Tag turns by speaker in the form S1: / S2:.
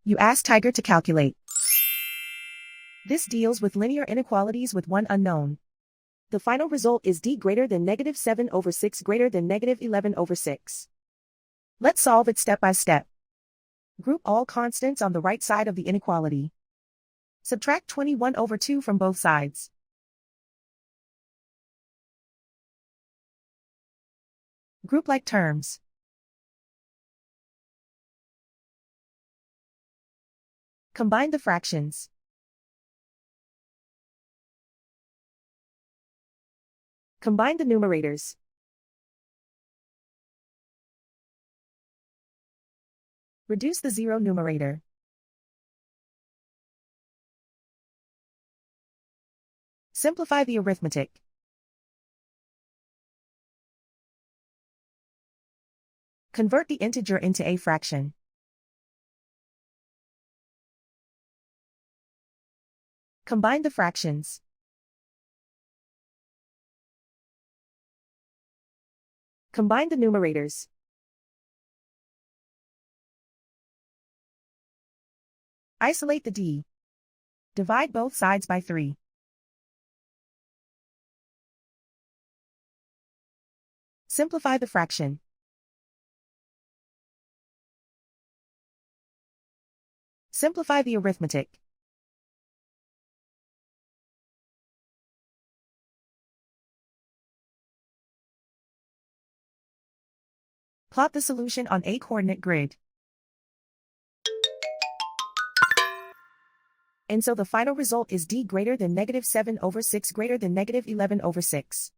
S1: You ask Tiger to calculate. This deals with linear inequalities with one unknown. The final result is d greater than -7/6 greater than -11/6. Let's solve it step by step. Group all constants on the right side of the inequality. Subtract 21/2 from both sides. Group like terms. Combine the fractions. Combine the numerators. Reduce the zero numerator. Simplify the arithmetic. Convert the integer into a fraction. Combine the fractions. Combine the numerators. Isolate the d. Divide both sides by 3. Simplify the fraction. Simplify the arithmetic. Plot the solution on a coordinate grid. And so the final result is d greater than -7/6 greater than -11/6.